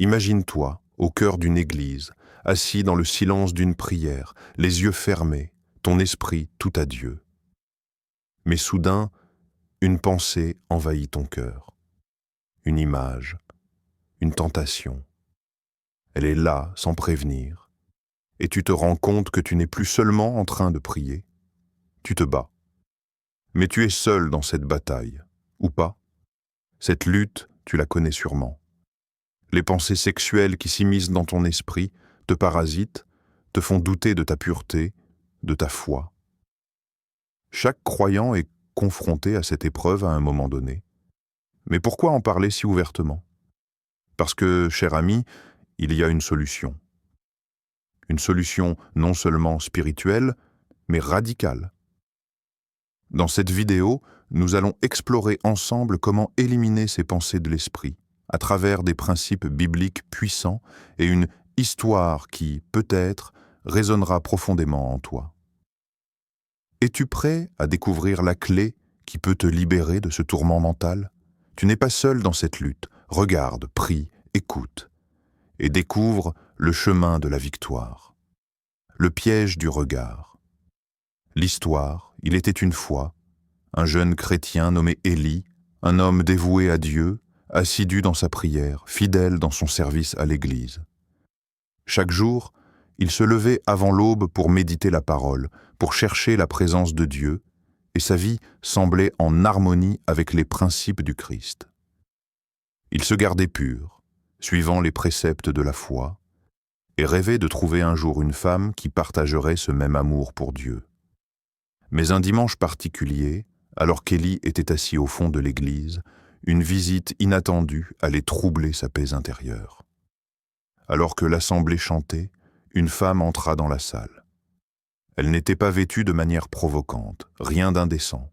Imagine-toi, au cœur d'une église, assis dans le silence d'une prière, les yeux fermés, ton esprit tout à Dieu. Mais soudain, une pensée envahit ton cœur. Une image, une tentation. Elle est là, sans prévenir. Et tu te rends compte que tu n'es plus seulement en train de prier. Tu te bats. Mais tu es seul dans cette bataille, ou pas? Cette lutte, tu la connais sûrement. Les pensées sexuelles qui s'immiscent dans ton esprit te parasitent, te font douter de ta pureté, de ta foi. Chaque croyant est confronté à cette épreuve à un moment donné. Mais pourquoi en parler si ouvertement? Parce que, cher ami, il y a une solution. Une solution non seulement spirituelle, mais radicale. Dans cette vidéo, nous allons explorer ensemble comment éliminer ces pensées de l'esprit, à travers des principes bibliques puissants et une histoire qui, peut-être, résonnera profondément en toi. Es-tu prêt à découvrir la clé qui peut te libérer de ce tourment mental? Tu n'es pas seul dans cette lutte. Regarde, prie, écoute et découvre le chemin de la victoire. Le piège du regard. L'histoire, il était une fois, un jeune chrétien nommé Élie, un homme dévoué à Dieu, assidu dans sa prière, fidèle dans son service à l'Église. Chaque jour, il se levait avant l'aube pour méditer la parole, pour chercher la présence de Dieu, et sa vie semblait en harmonie avec les principes du Christ. Il se gardait pur, suivant les préceptes de la foi, et rêvait de trouver un jour une femme qui partagerait ce même amour pour Dieu. Mais un dimanche particulier, alors qu'Élie était assis au fond de l'église, une visite inattendue allait troubler sa paix intérieure. Alors que l'assemblée chantait, une femme entra dans la salle. Elle n'était pas vêtue de manière provocante, rien d'indécent.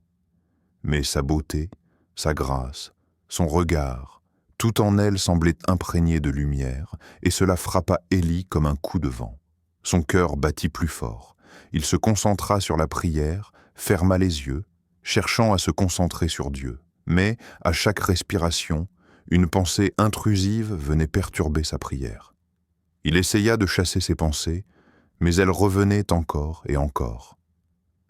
Mais sa beauté, sa grâce, son regard, tout en elle semblait imprégné de lumière, et cela frappa Élie comme un coup de vent. Son cœur battit plus fort. Il se concentra sur la prière, ferma les yeux, cherchant à se concentrer sur Dieu. Mais, à chaque respiration, une pensée intrusive venait perturber sa prière. Il essaya de chasser ses pensées, mais elles revenaient encore et encore.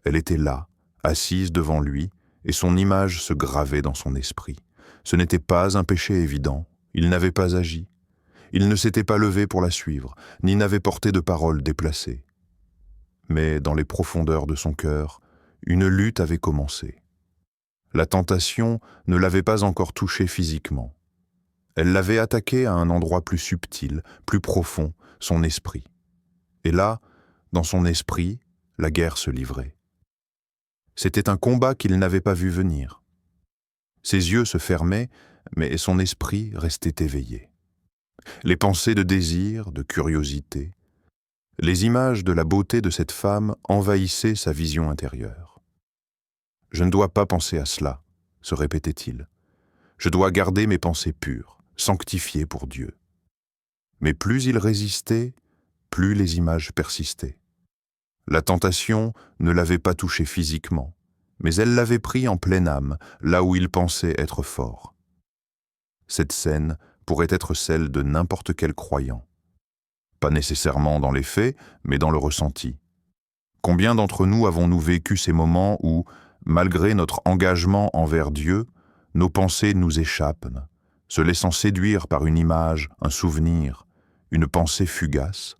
Elle était là, assise devant lui, et son image se gravait dans son esprit. Ce n'était pas un péché évident, il n'avait pas agi. Il ne s'était pas levé pour la suivre, ni n'avait porté de paroles déplacées. Mais dans les profondeurs de son cœur, une lutte avait commencé. La tentation ne l'avait pas encore touché physiquement. Elle l'avait attaqué à un endroit plus subtil, plus profond, son esprit. Et là, dans son esprit, la guerre se livrait. C'était un combat qu'il n'avait pas vu venir. Ses yeux se fermaient, mais son esprit restait éveillé. Les pensées de désir, de curiosité, les images de la beauté de cette femme envahissaient sa vision intérieure. « Je ne dois pas penser à cela », se répétait-il. « Je dois garder mes pensées pures, sanctifiées pour Dieu. » Mais plus il résistait, plus les images persistaient. La tentation ne l'avait pas touché physiquement, mais elle l'avait pris en pleine âme, là où il pensait être fort. Cette scène pourrait être celle de n'importe quel croyant. Pas nécessairement dans les faits, mais dans le ressenti. Combien d'entre nous avons-nous vécu ces moments où, malgré notre engagement envers Dieu, nos pensées nous échappent, se laissant séduire par une image, un souvenir, une pensée fugace?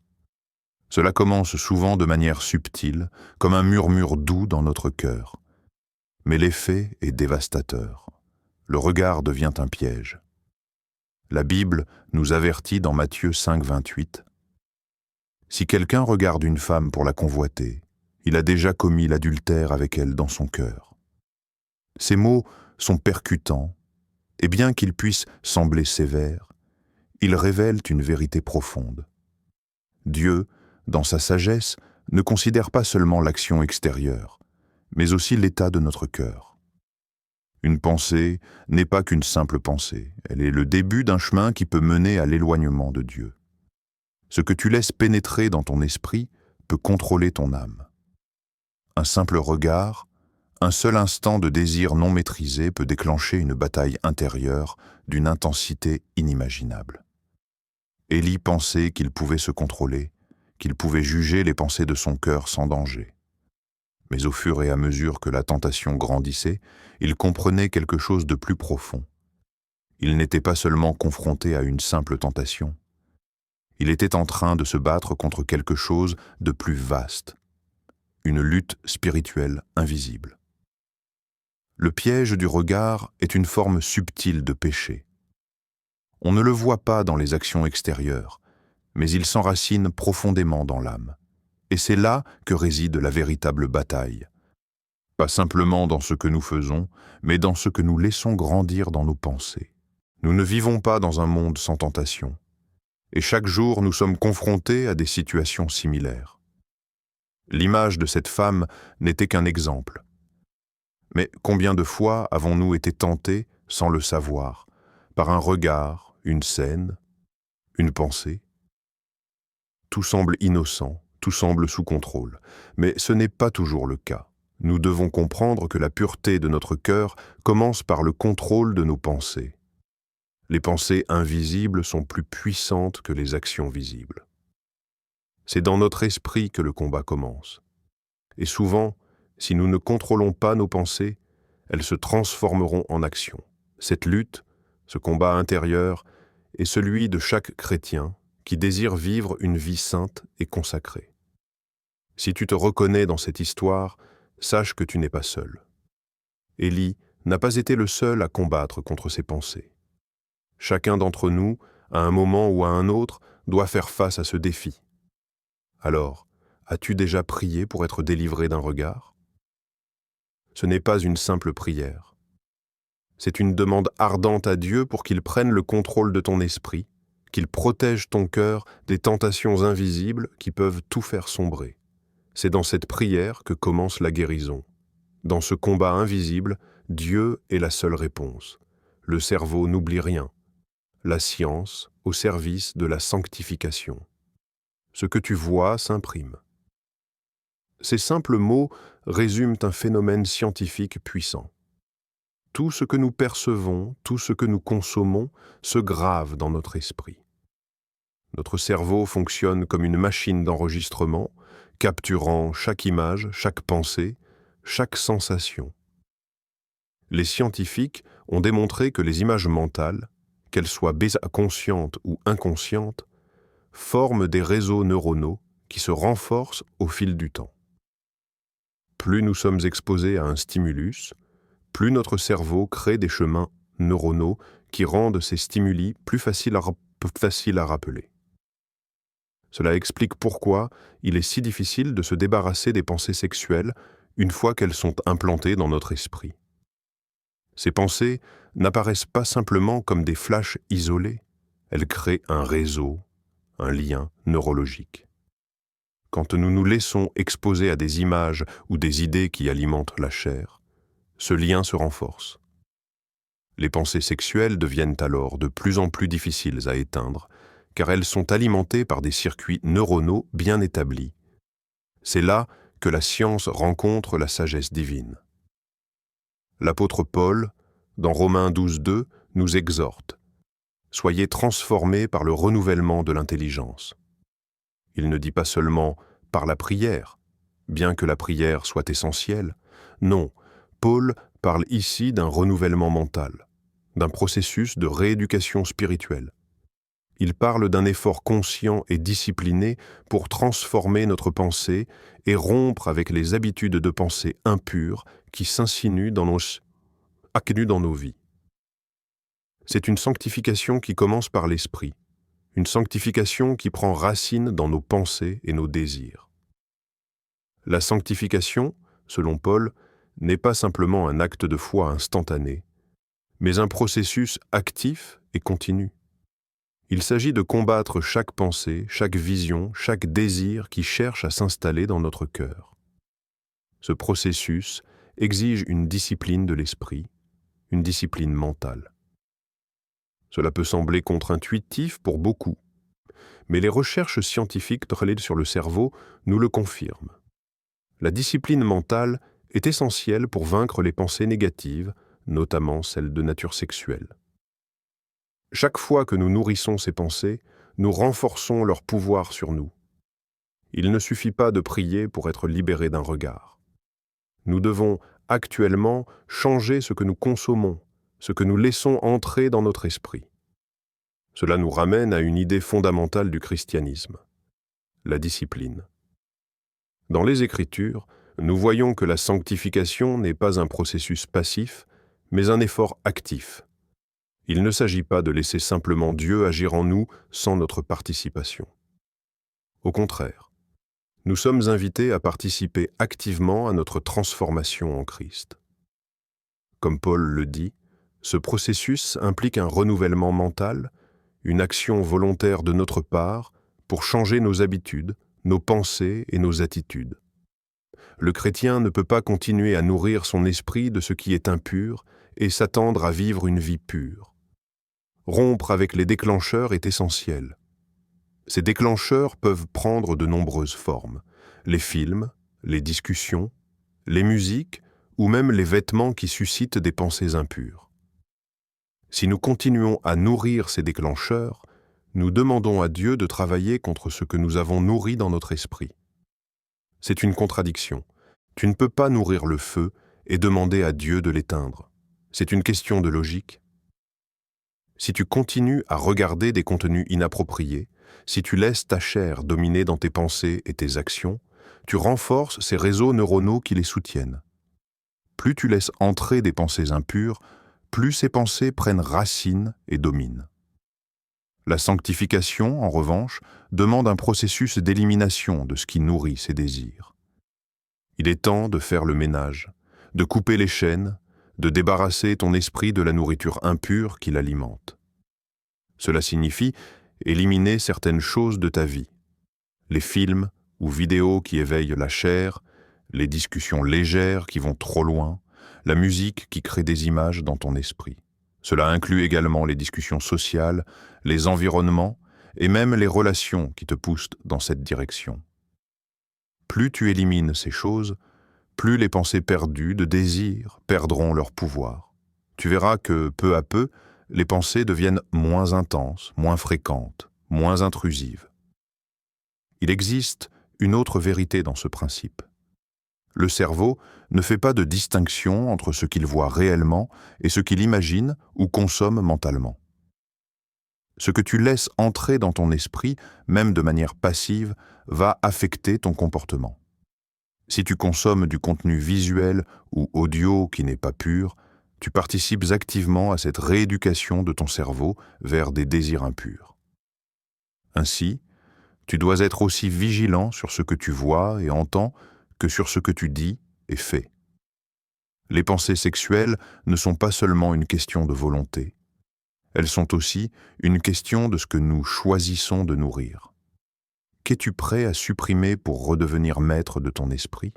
Cela commence souvent de manière subtile, comme un murmure doux dans notre cœur. Mais l'effet est dévastateur. Le regard devient un piège. La Bible nous avertit dans Matthieu 5, 28. « Si quelqu'un regarde une femme pour la convoiter, il a déjà commis l'adultère avec elle dans son cœur. » Ces mots sont percutants, et bien qu'ils puissent sembler sévères, ils révèlent une vérité profonde. Dieu, dans sa sagesse, ne considère pas seulement l'action extérieure, mais aussi l'état de notre cœur. Une pensée n'est pas qu'une simple pensée, elle est le début d'un chemin qui peut mener à l'éloignement de Dieu. Ce que tu laisses pénétrer dans ton esprit peut contrôler ton âme. Un simple regard, un seul instant de désir non maîtrisé peut déclencher une bataille intérieure d'une intensité inimaginable. Élie pensait qu'il pouvait se contrôler, qu'il pouvait juger les pensées de son cœur sans danger. Mais au fur et à mesure que la tentation grandissait, il comprenait quelque chose de plus profond. Il n'était pas seulement confronté à une simple tentation. Il était en train de se battre contre quelque chose de plus vaste, une lutte spirituelle invisible. Le piège du regard est une forme subtile de péché. On ne le voit pas dans les actions extérieures, mais il s'enracine profondément dans l'âme. Et c'est là que réside la véritable bataille. Pas simplement dans ce que nous faisons, mais dans ce que nous laissons grandir dans nos pensées. Nous ne vivons pas dans un monde sans tentation. Et chaque jour, nous sommes confrontés à des situations similaires. L'image de cette femme n'était qu'un exemple. Mais combien de fois avons-nous été tentés, sans le savoir, par un regard, une scène, une pensée? Tout semble innocent, tout semble sous contrôle, mais ce n'est pas toujours le cas. Nous devons comprendre que la pureté de notre cœur commence par le contrôle de nos pensées. Les pensées invisibles sont plus puissantes que les actions visibles. C'est dans notre esprit que le combat commence. Et souvent, si nous ne contrôlons pas nos pensées, elles se transformeront en action. Cette lutte, ce combat intérieur, est celui de chaque chrétien qui désire vivre une vie sainte et consacrée. Si tu te reconnais dans cette histoire, sache que tu n'es pas seul. Élie n'a pas été le seul à combattre contre ses pensées. Chacun d'entre nous, à un moment ou à un autre, doit faire face à ce défi. Alors, as-tu déjà prié pour être délivré d'un regard? Ce n'est pas une simple prière. C'est une demande ardente à Dieu pour qu'il prenne le contrôle de ton esprit, qu'il protège ton cœur des tentations invisibles qui peuvent tout faire sombrer. C'est dans cette prière que commence la guérison. Dans ce combat invisible, Dieu est la seule réponse. Le cerveau n'oublie rien. La science au service de la sanctification. Ce que tu vois s'imprime. Ces simples mots résument un phénomène scientifique puissant. Tout ce que nous percevons, tout ce que nous consommons, se grave dans notre esprit. Notre cerveau fonctionne comme une machine d'enregistrement, capturant chaque image, chaque pensée, chaque sensation. Les scientifiques ont démontré que les images mentales, qu'elles soient conscientes ou inconscientes, forment des réseaux neuronaux qui se renforcent au fil du temps. Plus nous sommes exposés à un stimulus, plus notre cerveau crée des chemins neuronaux qui rendent ces stimuli plus faciles à rappeler. Cela explique pourquoi il est si difficile de se débarrasser des pensées sexuelles une fois qu'elles sont implantées dans notre esprit. Ces pensées n'apparaissent pas simplement comme des flashs isolés, elles créent un réseau, un lien neurologique. Quand nous nous laissons exposer à des images ou des idées qui alimentent la chair, ce lien se renforce. Les pensées sexuelles deviennent alors de plus en plus difficiles à éteindre, car elles sont alimentées par des circuits neuronaux bien établis. C'est là que la science rencontre la sagesse divine. L'apôtre Paul, dans Romains 12:2, nous exhorte « Soyez transformés par le renouvellement de l'intelligence ». Il ne dit pas seulement « par la prière », bien que la prière soit essentielle. Non, Paul parle ici d'un renouvellement mental, d'un processus de rééducation spirituelle. Il parle d'un effort conscient et discipliné pour transformer notre pensée et rompre avec les habitudes de pensée impures qui s'insinuent dans nos vies. C'est une sanctification qui commence par l'esprit, une sanctification qui prend racine dans nos pensées et nos désirs. La sanctification, selon Paul, n'est pas simplement un acte de foi instantané, mais un processus actif et continu. Il s'agit de combattre chaque pensée, chaque vision, chaque désir qui cherche à s'installer dans notre cœur. Ce processus exige une discipline de l'esprit, une discipline mentale. Cela peut sembler contre-intuitif pour beaucoup, mais les recherches scientifiques sur le cerveau nous le confirment. La discipline mentale est essentielle pour vaincre les pensées négatives, notamment celles de nature sexuelle. Chaque fois que nous nourrissons ces pensées, nous renforçons leur pouvoir sur nous. Il ne suffit pas de prier pour être libérés d'un regard. Nous devons actuellement changer ce que nous consommons, ce que nous laissons entrer dans notre esprit. Cela nous ramène à une idée fondamentale du christianisme, la discipline. Dans les Écritures, nous voyons que la sanctification n'est pas un processus passif, mais un effort actif. Il ne s'agit pas de laisser simplement Dieu agir en nous sans notre participation. Au contraire, nous sommes invités à participer activement à notre transformation en Christ. Comme Paul le dit, ce processus implique un renouvellement mental, une action volontaire de notre part pour changer nos habitudes, nos pensées et nos attitudes. Le chrétien ne peut pas continuer à nourrir son esprit de ce qui est impur et s'attendre à vivre une vie pure. Rompre avec les déclencheurs est essentiel. Ces déclencheurs peuvent prendre de nombreuses formes. Les films, les discussions, les musiques ou même les vêtements qui suscitent des pensées impures. Si nous continuons à nourrir ces déclencheurs, nous demandons à Dieu de travailler contre ce que nous avons nourri dans notre esprit. C'est une contradiction. Tu ne peux pas nourrir le feu et demander à Dieu de l'éteindre. C'est une question de logique. Si tu continues à regarder des contenus inappropriés, si tu laisses ta chair dominer dans tes pensées et tes actions, tu renforces ces réseaux neuronaux qui les soutiennent. Plus tu laisses entrer des pensées impures, plus ces pensées prennent racine et dominent. La sanctification, en revanche, demande un processus d'élimination de ce qui nourrit ces désirs. Il est temps de faire le ménage, de couper les chaînes, de débarrasser ton esprit de la nourriture impure qui l'alimente. Cela signifie éliminer certaines choses de ta vie. Les films ou vidéos qui éveillent la chair, les discussions légères qui vont trop loin, la musique qui crée des images dans ton esprit. Cela inclut également les discussions sociales, les environnements et même les relations qui te poussent dans cette direction. Plus tu élimines ces choses, plus les pensées perdues de désir perdront leur pouvoir. Tu verras que, peu à peu, les pensées deviennent moins intenses, moins fréquentes, moins intrusives. Il existe une autre vérité dans ce principe. Le cerveau ne fait pas de distinction entre ce qu'il voit réellement et ce qu'il imagine ou consomme mentalement. Ce que tu laisses entrer dans ton esprit, même de manière passive, va affecter ton comportement. Si tu consommes du contenu visuel ou audio qui n'est pas pur, tu participes activement à cette rééducation de ton cerveau vers des désirs impurs. Ainsi, tu dois être aussi vigilant sur ce que tu vois et entends que sur ce que tu dis et fais. Les pensées sexuelles ne sont pas seulement une question de volonté, elles sont aussi une question de ce que nous choisissons de nourrir. Qu'es-tu prêt à supprimer pour redevenir maître de ton esprit?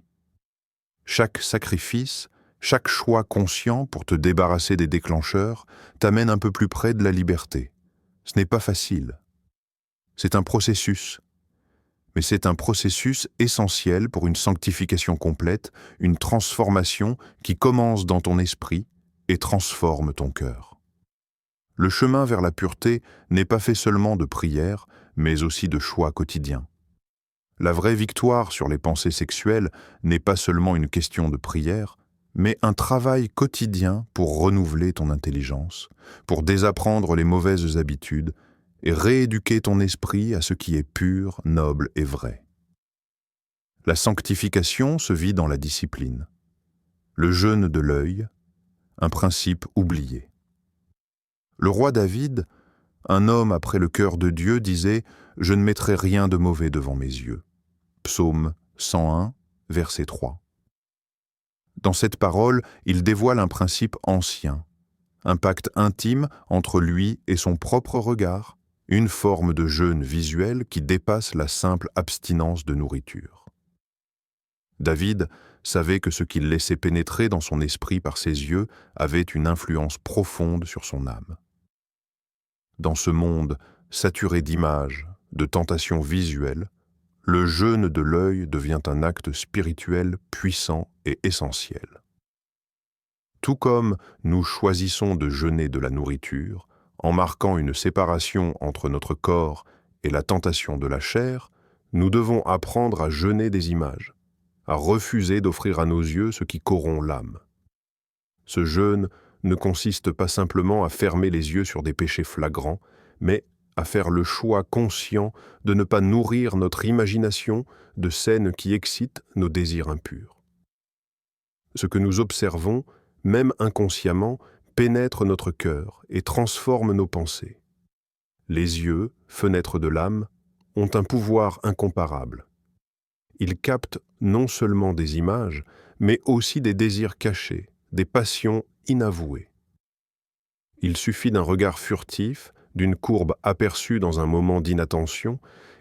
Chaque sacrifice, chaque choix conscient pour te débarrasser des déclencheurs t'amène un peu plus près de la liberté. Ce n'est pas facile. C'est un processus. Mais c'est un processus essentiel pour une sanctification complète, une transformation qui commence dans ton esprit et transforme ton cœur. Le chemin vers la pureté n'est pas fait seulement de prières, mais aussi de choix quotidiens. La vraie victoire sur les pensées sexuelles n'est pas seulement une question de prière, mais un travail quotidien pour renouveler ton intelligence, pour désapprendre les mauvaises habitudes et rééduquer ton esprit à ce qui est pur, noble et vrai. La sanctification se vit dans la discipline. Le jeûne de l'œil, un principe oublié. Le roi David, un homme après le cœur de Dieu, disait « Je ne mettrai rien de mauvais devant mes yeux ». Psaume 101, verset 3. Dans cette parole, il dévoile un principe ancien, un pacte intime entre lui et son propre regard, une forme de jeûne visuel qui dépasse la simple abstinence de nourriture. David savait que ce qu'il laissait pénétrer dans son esprit par ses yeux avait une influence profonde sur son âme. Dans ce monde saturé d'images, de tentations visuelles, le jeûne de l'œil devient un acte spirituel puissant et essentiel. Tout comme nous choisissons de jeûner de la nourriture, en marquant une séparation entre notre corps et la tentation de la chair, nous devons apprendre à jeûner des images, à refuser d'offrir à nos yeux ce qui corrompt l'âme. Ce jeûne ne consiste pas simplement à fermer les yeux sur des péchés flagrants, mais à faire le choix conscient de ne pas nourrir notre imagination de scènes qui excitent nos désirs impurs. Ce que nous observons, même inconsciemment, pénètre notre cœur et transforme nos pensées. Les yeux, fenêtres de l'âme, ont un pouvoir incomparable. Ils captent non seulement des images, mais aussi des désirs cachés, des passions inavouées. Il suffit d'un regard furtif, d'une courbe aperçue dans un moment d'inattention,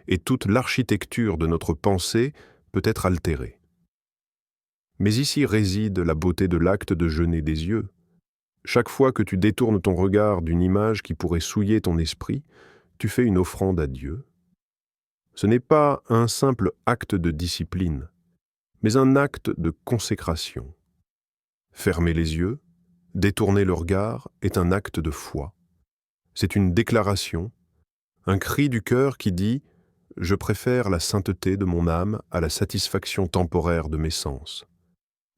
et toute l'architecture de notre pensée peut être altérée. Mais ici réside la beauté de l'acte de jeûner des yeux. Chaque fois que tu détournes ton regard d'une image qui pourrait souiller ton esprit, tu fais une offrande à Dieu. Ce n'est pas un simple acte de discipline, mais un acte de consécration. Fermer les yeux, détourner le regard est un acte de foi. C'est une déclaration, un cri du cœur qui dit « Je préfère la sainteté de mon âme à la satisfaction temporaire de mes sens ».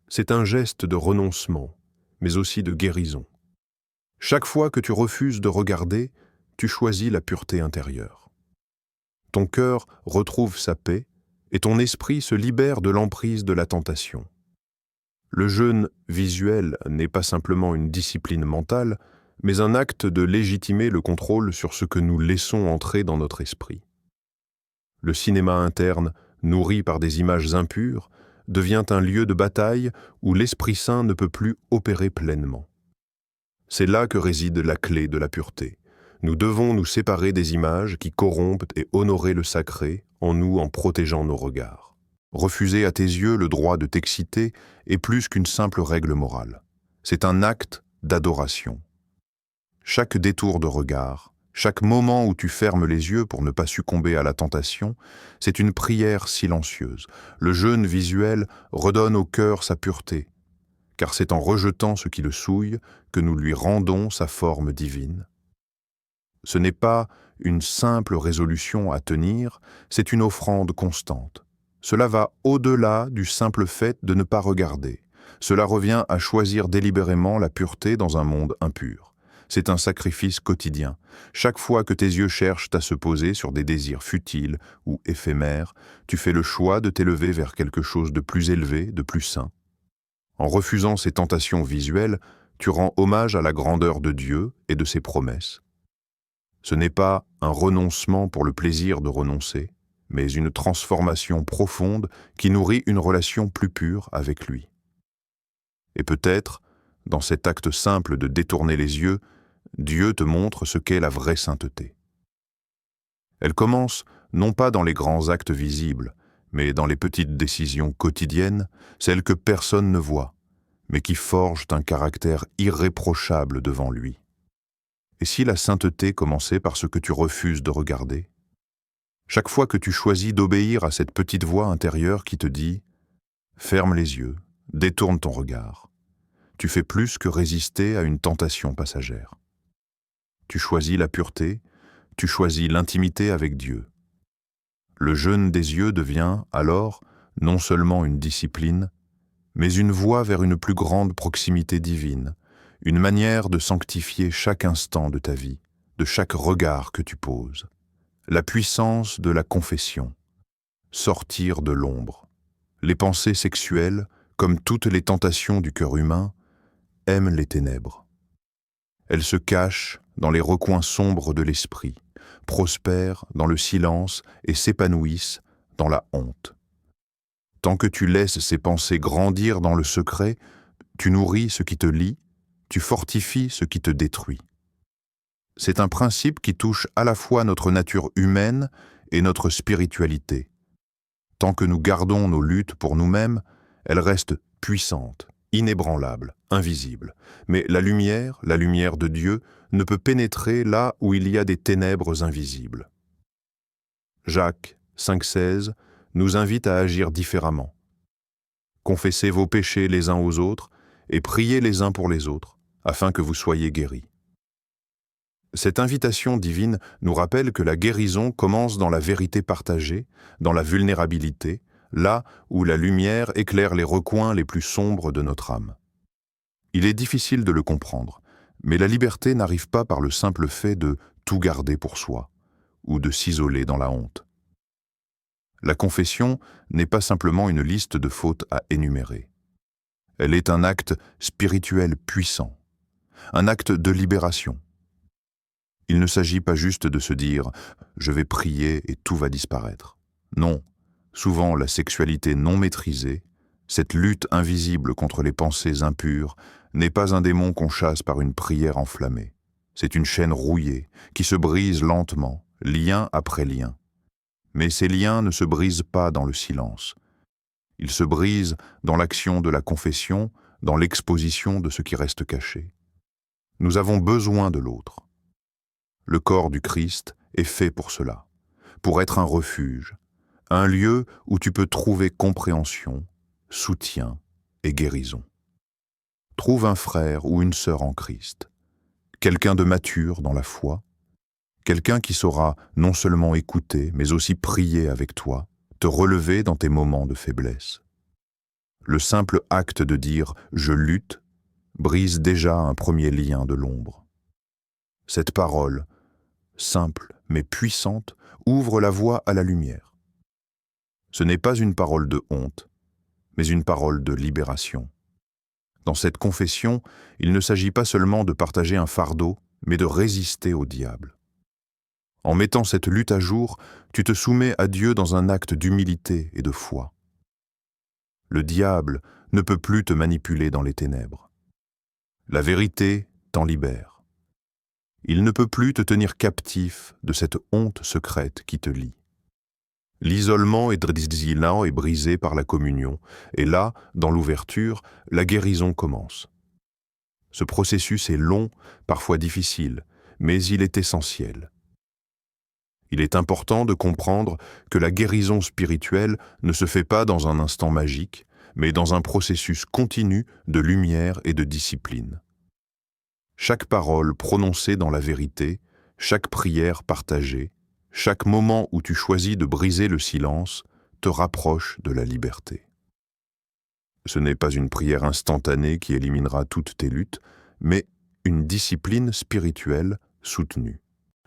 C'est un geste de renoncement, mais aussi de guérison. Chaque fois que tu refuses de regarder, tu choisis la pureté intérieure. Ton cœur retrouve sa paix et ton esprit se libère de l'emprise de la tentation. Le jeûne visuel n'est pas simplement une discipline mentale, mais un acte de légitimer le contrôle sur ce que nous laissons entrer dans notre esprit. Le cinéma interne, nourri par des images impures, devient un lieu de bataille où l'Esprit Saint ne peut plus opérer pleinement. C'est là que réside la clé de la pureté. Nous devons nous séparer des images qui corrompent et honorer le sacré en nous en protégeant nos regards. Refuser à tes yeux le droit de t'exciter est plus qu'une simple règle morale. C'est un acte d'adoration. Chaque détour de regard, chaque moment où tu fermes les yeux pour ne pas succomber à la tentation, c'est une prière silencieuse. Le jeûne visuel redonne au cœur sa pureté, car c'est en rejetant ce qui le souille que nous lui rendons sa forme divine. Ce n'est pas une simple résolution à tenir, c'est une offrande constante. Cela va au-delà du simple fait de ne pas regarder. Cela revient à choisir délibérément la pureté dans un monde impur. C'est un sacrifice quotidien. Chaque fois que tes yeux cherchent à se poser sur des désirs futiles ou éphémères, tu fais le choix de t'élever vers quelque chose de plus élevé, de plus saint. En refusant ces tentations visuelles, tu rends hommage à la grandeur de Dieu et de ses promesses. Ce n'est pas un renoncement pour le plaisir de renoncer, mais une transformation profonde qui nourrit une relation plus pure avec lui. Et peut-être, dans cet acte simple de détourner les yeux, Dieu te montre ce qu'est la vraie sainteté. Elle commence non pas dans les grands actes visibles, mais dans les petites décisions quotidiennes, celles que personne ne voit, mais qui forgent un caractère irréprochable devant lui. Et si la sainteté commençait par ce que tu refuses de regarder? Chaque fois que tu choisis d'obéir à cette petite voix intérieure qui te dit « Ferme les yeux, détourne ton regard », tu fais plus que résister à une tentation passagère. Tu choisis la pureté, tu choisis l'intimité avec Dieu. Le jeûne des yeux devient, alors, non seulement une discipline, mais une voie vers une plus grande proximité divine, une manière de sanctifier chaque instant de ta vie, de chaque regard que tu poses. La puissance de la confession. Sortir de l'ombre. Les pensées sexuelles, comme toutes les tentations du cœur humain, aiment les ténèbres. Elles se cachent dans les recoins sombres de l'esprit, prospèrent dans le silence et s'épanouissent dans la honte. Tant que tu laisses ces pensées grandir dans le secret, tu nourris ce qui te lie, tu fortifies ce qui te détruit. C'est un principe qui touche à la fois notre nature humaine et notre spiritualité. Tant que nous gardons nos luttes pour nous-mêmes, elles restent puissantes, inébranlables, invisibles. Mais la lumière de Dieu, ne peut pénétrer là où il y a des ténèbres invisibles. Jacques 5,16 nous invite à agir différemment. Confessez vos péchés les uns aux autres et priez les uns pour les autres, afin que vous soyez guéris. Cette invitation divine nous rappelle que la guérison commence dans la vérité partagée, dans la vulnérabilité, là où la lumière éclaire les recoins les plus sombres de notre âme. Il est difficile de le comprendre, mais la liberté n'arrive pas par le simple fait de tout garder pour soi, ou de s'isoler dans la honte. La confession n'est pas simplement une liste de fautes à énumérer. Elle est un acte spirituel puissant, un acte de libération. Il ne s'agit pas juste de se dire « je vais prier et tout va disparaître ». Non, souvent la sexualité non maîtrisée, cette lutte invisible contre les pensées impures, n'est pas un démon qu'on chasse par une prière enflammée. C'est une chaîne rouillée qui se brise lentement, lien après lien. Mais ces liens ne se brisent pas dans le silence. Ils se brisent dans l'action de la confession, dans l'exposition de ce qui reste caché. Nous avons besoin de l'autre. Le corps du Christ est fait pour cela, pour être un refuge, un lieu où tu peux trouver compréhension, soutien et guérison. Trouve un frère ou une sœur en Christ, quelqu'un de mature dans la foi, quelqu'un qui saura non seulement écouter, mais aussi prier avec toi, te relever dans tes moments de faiblesse. Le simple acte de dire « je lutte » brise déjà un premier lien de l'ombre. Cette parole, simple mais puissante, ouvre la voie à la lumière. Ce n'est pas une parole de honte, mais une parole de libération. Dans cette confession, il ne s'agit pas seulement de partager un fardeau, mais de résister au diable. En mettant cette lutte à jour, tu te soumets à Dieu dans un acte d'humilité et de foi. Le diable ne peut plus te manipuler dans les ténèbres. La vérité t'en libère. Il ne peut plus te tenir captif de cette honte secrète qui te lie. L'isolement est brisé par la communion, et là, dans l'ouverture, la guérison commence. Ce processus est long, parfois difficile, mais il est essentiel. Il est important de comprendre que la guérison spirituelle ne se fait pas dans un instant magique, mais dans un processus continu de lumière et de discipline. Chaque parole prononcée dans la vérité, chaque prière partagée, chaque moment où tu choisis de briser le silence te rapproche de la liberté. Ce n'est pas une prière instantanée qui éliminera toutes tes luttes, mais une discipline spirituelle soutenue.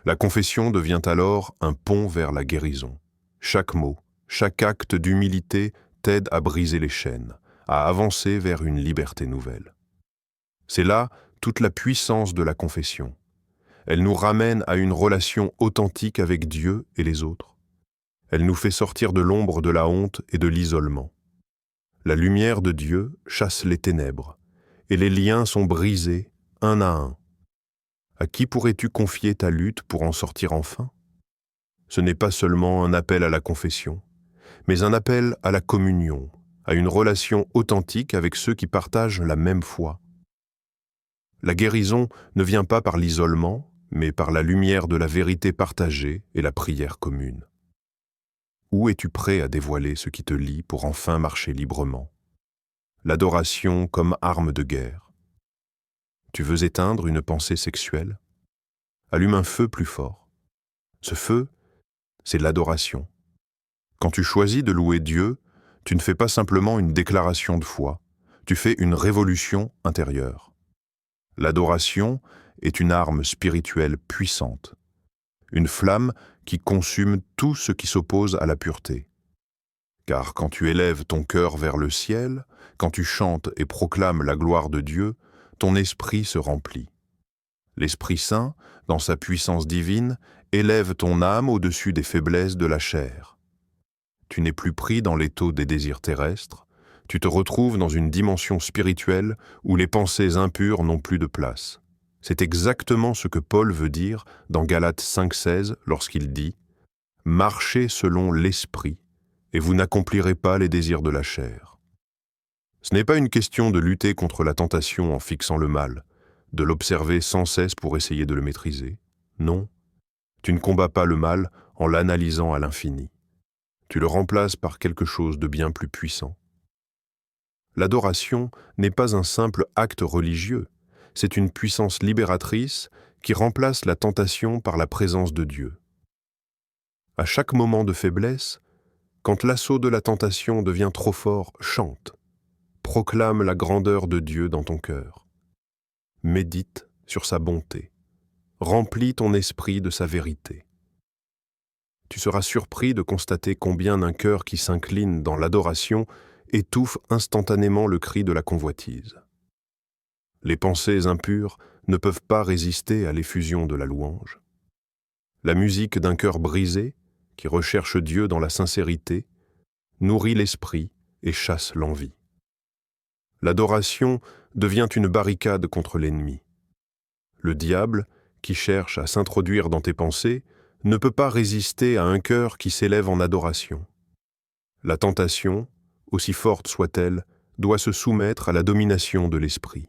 La confession devient alors un pont vers la guérison. Chaque mot, chaque acte d'humilité t'aide à briser les chaînes, à avancer vers une liberté nouvelle. C'est là toute la puissance de la confession. Elle nous ramène à une relation authentique avec Dieu et les autres. Elle nous fait sortir de l'ombre de la honte et de l'isolement. La lumière de Dieu chasse les ténèbres, et les liens sont brisés un à un. À qui pourrais-tu confier ta lutte pour en sortir enfin? Ce n'est pas seulement un appel à la confession, mais un appel à la communion, à une relation authentique avec ceux qui partagent la même foi. La guérison ne vient pas par l'isolement, mais par la lumière de la vérité partagée et la prière commune. Où es-tu prêt à dévoiler ce qui te lie pour enfin marcher librement? L'adoration comme arme de guerre. Tu veux éteindre une pensée sexuelle? Allume un feu plus fort. Ce feu, c'est l'adoration. Quand tu choisis de louer Dieu, tu ne fais pas simplement une déclaration de foi, tu fais une révolution intérieure. L'adoration est une arme spirituelle puissante, une flamme qui consume tout ce qui s'oppose à la pureté. Car quand tu élèves ton cœur vers le ciel, quand tu chantes et proclames la gloire de Dieu, ton esprit se remplit. L'Esprit Saint, dans sa puissance divine, élève ton âme au-dessus des faiblesses de la chair. Tu n'es plus pris dans l'étau des désirs terrestres, tu te retrouves dans une dimension spirituelle où les pensées impures n'ont plus de place. C'est exactement ce que Paul veut dire dans Galates 5,16 lorsqu'il dit « Marchez selon l'esprit, et vous n'accomplirez pas les désirs de la chair. » Ce n'est pas une question de lutter contre la tentation en fixant le mal, de l'observer sans cesse pour essayer de le maîtriser. Non, tu ne combats pas le mal en l'analysant à l'infini. Tu le remplaces par quelque chose de bien plus puissant. L'adoration n'est pas un simple acte religieux, c'est une puissance libératrice qui remplace la tentation par la présence de Dieu. À chaque moment de faiblesse, quand l'assaut de la tentation devient trop fort, chante. Proclame la grandeur de Dieu dans ton cœur. Médite sur sa bonté. Remplis ton esprit de sa vérité. Tu seras surpris de constater combien un cœur qui s'incline dans l'adoration étouffe instantanément le cri de la convoitise. Les pensées impures ne peuvent pas résister à l'effusion de la louange. La musique d'un cœur brisé, qui recherche Dieu dans la sincérité, nourrit l'esprit et chasse l'envie. L'adoration devient une barricade contre l'ennemi. Le diable, qui cherche à s'introduire dans tes pensées, ne peut pas résister à un cœur qui s'élève en adoration. La tentation, aussi forte soit-elle, doit se soumettre à la domination de l'esprit.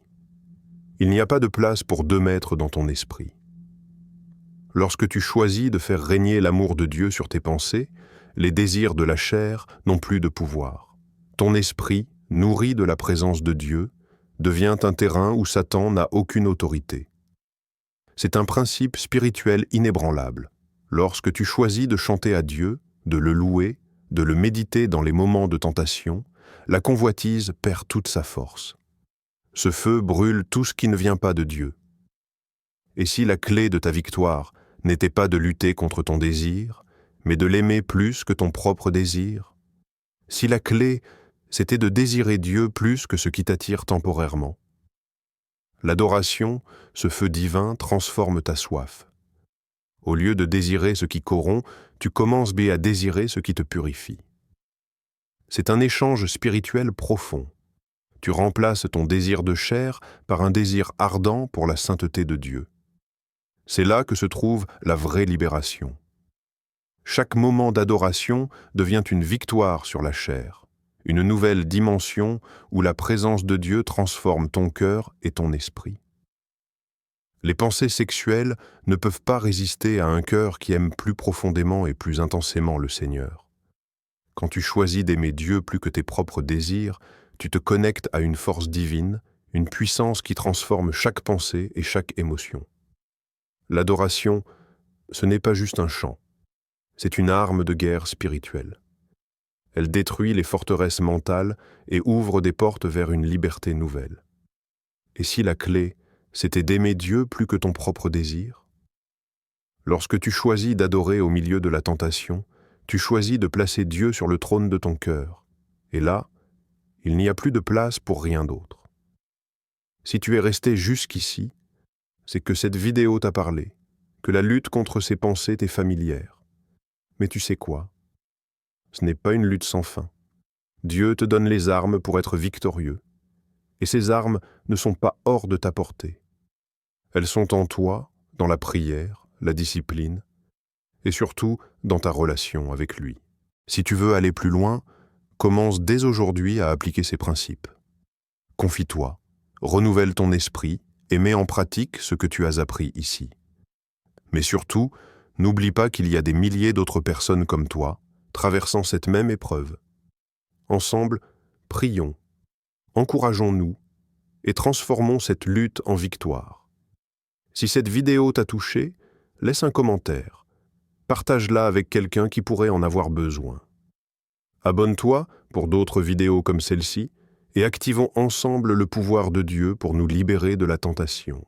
Il n'y a pas de place pour 2 maîtres dans ton esprit. Lorsque tu choisis de faire régner l'amour de Dieu sur tes pensées, les désirs de la chair n'ont plus de pouvoir. Ton esprit, nourri de la présence de Dieu, devient un terrain où Satan n'a aucune autorité. C'est un principe spirituel inébranlable. Lorsque tu choisis de chanter à Dieu, de le louer, de le méditer dans les moments de tentation, la convoitise perd toute sa force. Ce feu brûle tout ce qui ne vient pas de Dieu. Et si la clé de ta victoire n'était pas de lutter contre ton désir, mais de l'aimer plus que ton propre désir? Si la clé, c'était de désirer Dieu plus que ce qui t'attire temporairement? L'adoration, ce feu divin, transforme ta soif. Au lieu de désirer ce qui corrompt, tu commences à désirer ce qui te purifie. C'est un échange spirituel profond. Tu remplaces ton désir de chair par un désir ardent pour la sainteté de Dieu. C'est là que se trouve la vraie libération. Chaque moment d'adoration devient une victoire sur la chair, une nouvelle dimension où la présence de Dieu transforme ton cœur et ton esprit. Les pensées sexuelles ne peuvent pas résister à un cœur qui aime plus profondément et plus intensément le Seigneur. Quand tu choisis d'aimer Dieu plus que tes propres désirs, tu te connectes à une force divine, une puissance qui transforme chaque pensée et chaque émotion. L'adoration, ce n'est pas juste un chant, c'est une arme de guerre spirituelle. Elle détruit les forteresses mentales et ouvre des portes vers une liberté nouvelle. Et si la clé, c'était d'aimer Dieu plus que ton propre désir? Lorsque tu choisis d'adorer au milieu de la tentation, tu choisis de placer Dieu sur le trône de ton cœur. Et là, il n'y a plus de place pour rien d'autre. Si tu es resté jusqu'ici, c'est que cette vidéo t'a parlé, que la lutte contre ces pensées t'est familière. Mais tu sais quoi? Ce n'est pas une lutte sans fin. Dieu te donne les armes pour être victorieux. Et ces armes ne sont pas hors de ta portée. Elles sont en toi, dans la prière, la discipline, et surtout dans ta relation avec lui. Si tu veux aller plus loin, commence dès aujourd'hui à appliquer ces principes. Confie-toi, renouvelle ton esprit et mets en pratique ce que tu as appris ici. Mais surtout, n'oublie pas qu'il y a des milliers d'autres personnes comme toi, traversant cette même épreuve. Ensemble, prions, encourageons-nous et transformons cette lutte en victoire. Si cette vidéo t'a touché, laisse un commentaire. Partage-la avec quelqu'un qui pourrait en avoir besoin. Abonne-toi pour d'autres vidéos comme celle-ci et activons ensemble le pouvoir de Dieu pour nous libérer de la tentation.